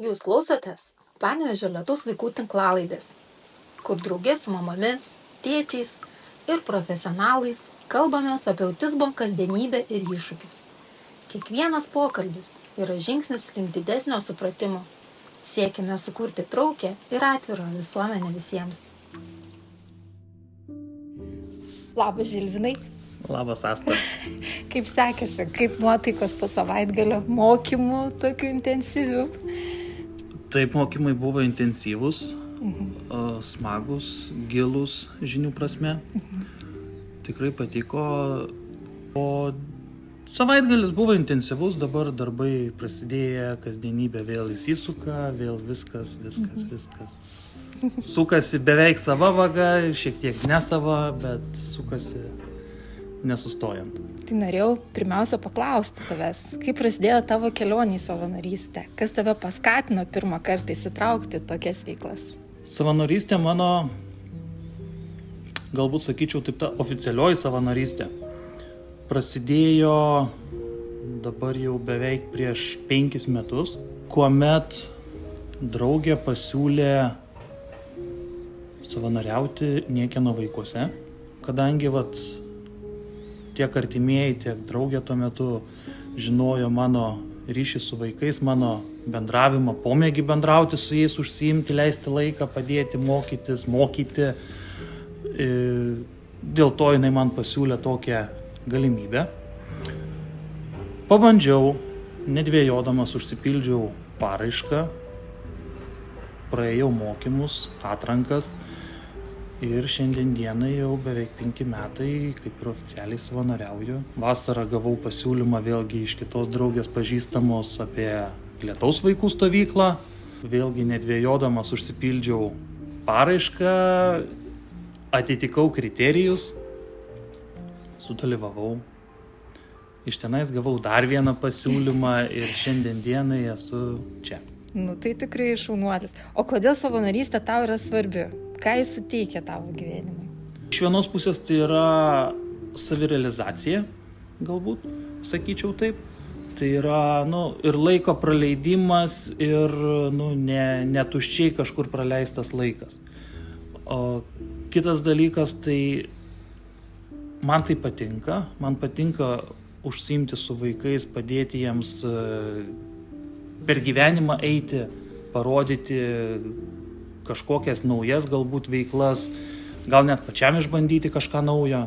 Jūs klausotės Panevėžio Lietaus vaikų tinklalaidės, kur drauge su mamomis, tėčiais ir profesionalais kalbamės apie autizmo kasdienybę ir iššūkius. Kiekvienas pokalbis yra žingsnis link didesnio supratimo. Siekime sukurti traukę ir atvirą visuomenę visiems. Labas, Žilvinai. Labas, Asta. Kaip sekėsi, kaip nuotaikos po savaitgalio mokymų tokių intensyvių? Taip, mokymai buvo intensyvūs, smagus, gilus žinių prasme. Tikrai patiko. O savaitgalis buvo intensyvus, dabar darbai prasidėję, kasdienybė vėl įsisuka, vėl viskas. Sukasi beveik sava vaga, šiek tiek nesava, bet sukasi nesustojant. Tai norėjau pirmiausia paklausti tavęs, kaip prasidėjo tavo kelionė į savanorystę? Kas tave paskatino pirmą kartą įsitraukti tokias veiklas? Savanorystė mano, galbūt sakyčiau, taip ta oficialioji savanorystė, prasidėjo dabar jau beveik prieš 5 metus, kuomet draugė pasiūlė savanoriauti niekieno vaikuose, kadangi tiek artimieji, tiek draugė tuo metu žinojo mano ryšį su vaikais, mano bendravimą, pomėgį bendrauti su jais, užsiimti, leisti laiką, padėti, mokytis, mokyti. Dėl to jinai man pasiūlė tokią galimybę. Pabandžiau, nedvėjodamas užsipildžiau paraišką, praėjau mokymus, atrankas. Ir šiandien dienai jau beveik 5 metai, kaip ir oficialiai savanoriauju. Vasarą gavau pasiūlymą vėlgi iš kitos draugės pažįstamos apie Lietaus vaikų stovyklą. Vėlgi nedvėjodamas užsipildžiau paraišką, atitikau kriterijus, sudalyvavau. Iš tenais gavau dar vieną pasiūlymą ir šiandien dienai esu čia. Tai tikrai šaunuolis. O kodėl savanorystė tau yra svarbi? Ką jis suteikia tavo gyvenimui? Iš vienos pusės tai yra savirealizacija, galbūt, sakyčiau taip. Tai yra ir laiko praleidimas ir ne tuščiai kažkur praleistas laikas. O kitas dalykas, tai man tai patinka. Man patinka užsiimti su vaikais, padėti jiems per gyvenimą eiti, parodyti kažkokias naujas galbūt veiklas, gal net pačiam išbandyti kažką naujo.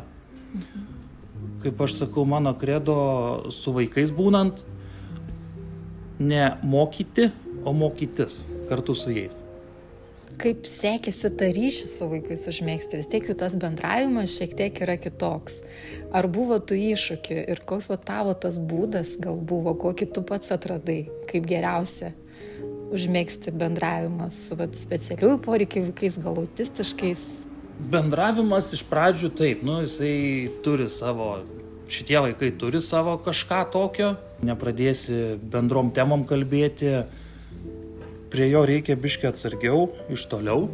Kaip aš sakau, mano kredo su vaikais būnant, ne mokyti, o mokytis kartu su jais. Kaip sekėsi tą ryšį su vaikais užmėgsti? Vis tiek jų tas bendravimas šiek tiek yra kitoks. Ar buvo tų iššūkių ir koks tavo tas būdas gal buvo, kokį tu pats atradai, kaip geriausia užmėgsti bendravimą su specialiųjų poreikių vaikais, gal autistiškais? Bendravimas iš pradžių taip, šitie vaikai turi savo kažką tokio, nepradėsi bendrom temom kalbėti, prie jo reikia biškį atsargiau, iš toliau,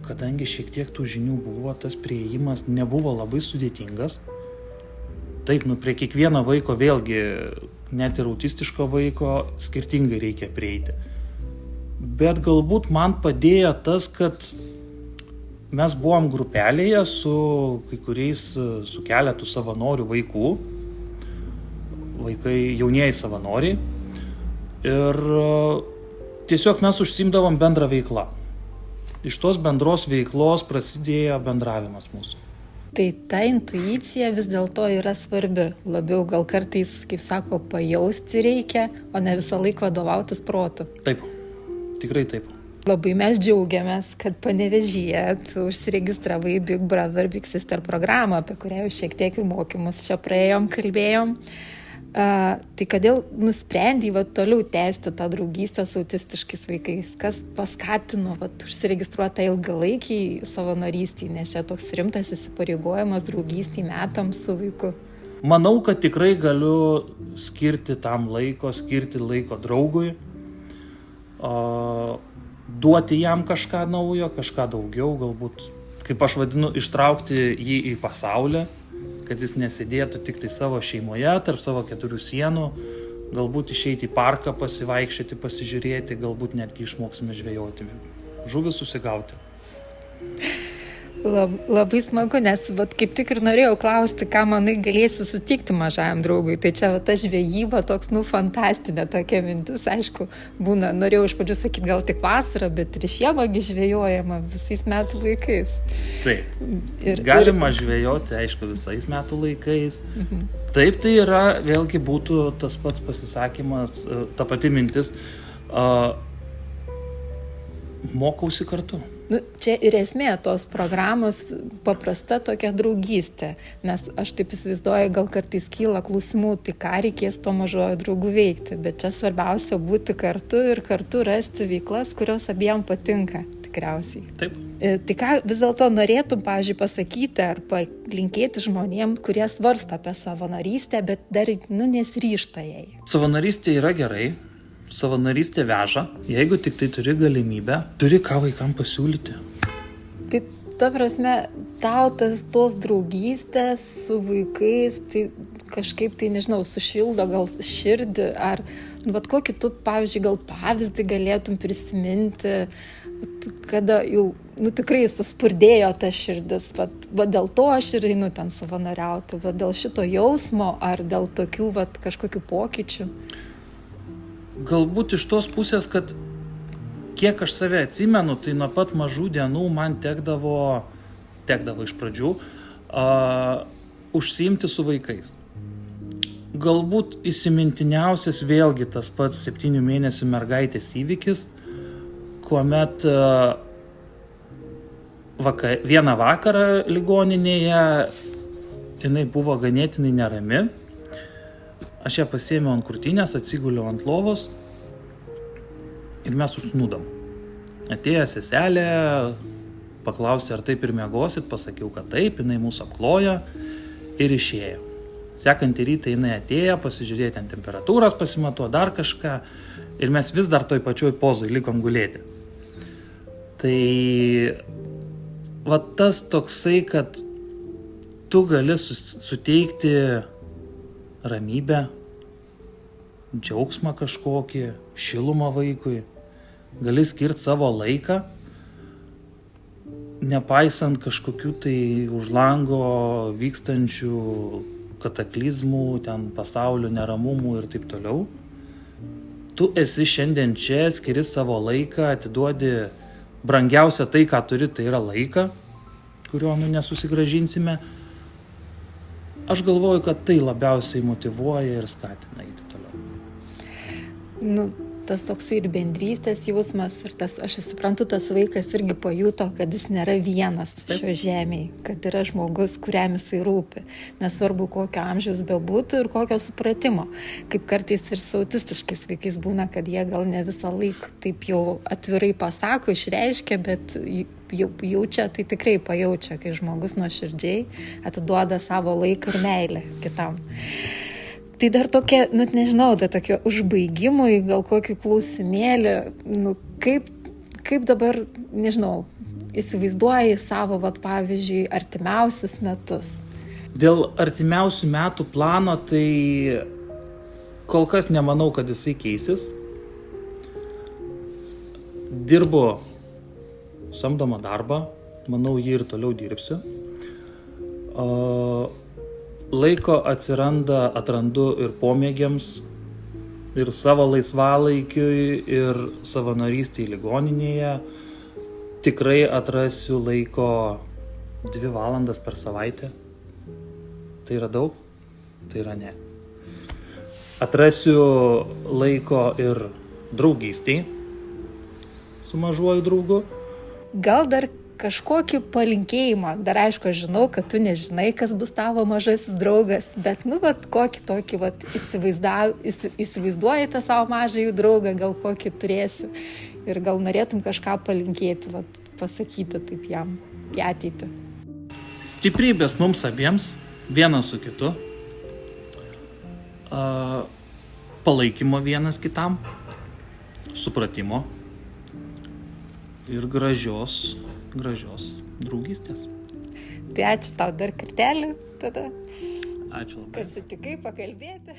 kadangi šiek tiek tų žinių buvo, tas priėjimas nebuvo labai sudėtingas. Taip, prie kiekvieno vaiko vėlgi, net ir autistiško vaiko, skirtingai reikia prieiti. Bet galbūt man padėjo tas, kad mes buvom grupelėje su kai kuriais, su keletu savanorių vaikų, vaikai jaunieji savanoriai, ir tiesiog mes užsiimdavom bendrą veiklą. Iš tos bendros veiklos prasidėjo bendravimas mūsų. Tai ta intuicija vis dėlto yra svarbi. Labiau gal kartais, kaip sako, pajausti reikia, o ne visą laiką vadovautis protu. Taip, tikrai taip. Labai mes džiaugiamės, kad Panevėžyje tu užsiregistravai Big Brother, Big Sister programą, apie kurią jau šiek tiek ir mokymus čia kalbėjom. Tai kodėl nusprendei toliau tęsti tą draugystę su autistiškais vaikais? Kas paskatino užsiregistruoti tą ilgalaikį savanorystį, nes čia toks rimtas įsipareigojimas draugystį metams su vaiku? Manau, kad tikrai galiu skirti laiko draugui, duoti jam kažką naujo, kažką daugiau, galbūt, kaip aš vadinu, ištraukti jį į pasaulį, kad jis nesėdėtų tik tai savo šeimoje, tarp savo 4 sienų, galbūt išeiti į parką, pasivaikščioti, pasižiūrėti, galbūt netgi išmoksime žvejoti, žuvį susigauti. Labai smagu, nes vat, kaip tik ir norėjau klausti, ką manai galėsi sutikti mažajam draugui. Tai čia ta žvejyba toks, fantastinė tokia mintis. Aišku, būna, norėjau iš pradžių sakyti, gal tik vasarą, bet ir žiemągi žvejojama visais metų laikais. Taip, galima žvejoti, aišku, visais metų laikais. Taip, tai yra, vėlgi būtų tas pats pasisakymas, ta pati mintis, mokausi kartu. Čia ir esmė tos programos paprasta tokia draugystė, nes aš taip įsivaizduoju, gal kartais kyla klausimų, tai ką reikės to mažojo draugų veikti, bet čia svarbiausia būti kartu ir kartu rasti veiklas, kurios abiem patinka, tikriausiai. Taip. Tai ką vis dėlto norėtum, pavyzdžiui, pasakyti ar palinkėti žmonėm, kurie svarsto apie savanorystę, bet dar nesiryžta jai? Savanorystė yra gerai. Savanorystė veža, jeigu tik tai turi galimybę, turi ką vaikam pasiūlyti. Tai ta prasme, tau tos draugystės su vaikais, tai kažkaip tai, nežinau, sušildo gal širdį, ar vat kokį tu, pavyzdžiui, gal pavyzdį galėtum prisiminti, kada jau, tikrai suspurdėjo ta širdis, va dėl to aš ir einu ten savanoriauti, va dėl šito jausmo, ar dėl tokių kažkokių pokyčių. Galbūt iš tos pusės, kad kiek aš save atsimenu, tai nuo pat mažų dienų man tekdavo iš pradžių užsiimti su vaikais. Galbūt įsimintiniausias vėlgi tas pats 7 mėnesių mergaitės įvykis, kuomet vieną vakarą ligoninėje jinai buvo ganėtinai nerami. Aš ją pasiėmiau ant krūtinės, atsiguliau ant lovos ir mes užsnūdom. Atėjo seselė, paklausė, ar taip ir miegosit, pasakiau, kad taip, jinai mūsų apklojo ir išėjo. Sekantį rytą jinai atėjo, pasižiūrėjo ten temperatūras, pasimatuo dar kažką ir mes vis dar toj pačioj pozoj likom gulėti. Tai va tas toksai, kad tu gali suteikti ramybę, džiaugsmą kažkokį, šilumą vaikui, gali skirti savo laiką, nepaisant kažkokių tai už lango vykstančių kataklizmų, ten pasaulio neramumų ir taip toliau. Tu esi šiandien čia, skiri savo laiką, atiduodi brangiausia tai, ką turi, tai yra laiką, kurio nesusigrąžinsime. Aš galvoju, kad tai labiausiai motyvuoja ir skatina eiti toliau. Tas toksai ir bendrystės jausmas, ir aš suprantu, tas vaikas irgi pajuto, kad jis nėra vienas šio žemėje, kad yra žmogus, kuriam jisai rūpi. Nesvarbu, kokio amžiaus bebūtų ir kokio supratimo. Kaip kartais ir su autistiškais vaikais būna, kad jie gal ne visą laiką taip jau atvirai pasako, išreiškia, bet jaučia, tai tikrai pajaučia, kai žmogus nuoširdžiai atiduoda savo laiką ir meilę kitam. Tai dar tokia, nežinau, tokio užbaigimui, gal kokį klausimėlį, kaip dabar, nežinau, įsivaizduoji savo, pavyzdžiui, artimiausius metus? Dėl artimiausių metų plano, tai kol kas nemanau, kad jisai keisis. Dirbu samdomą darbą, manau, jį ir toliau dirbsiu. Laiko atrandu ir pomėgiams, ir savo laisvalaikiui, ir savanorystei ligoninėje. Tikrai atrasiu laiko 2 valandas per savaitę. Tai yra daug, tai yra ne. Atrasiu laiko ir draugystei su mažuoju draugu. Gal dar kažkokį palinkėjimą, dar aišku, aš žinau, kad tu nežinai, kas bus tavo mažasis draugas, bet, kokį tokį, įsivaizduoji tą savo mažąjį draugą, gal kokį turėsi ir gal norėtum kažką palinkėti, pasakyti taip jam į ateitį. Stiprybės mums abiems, vienas su kitu, palaikymo vienas kitam, supratimo ir gražios draugystės. Tai ačiū tau dar kartelį tada. Ačiū labai. Kad sutikai pakalbėti.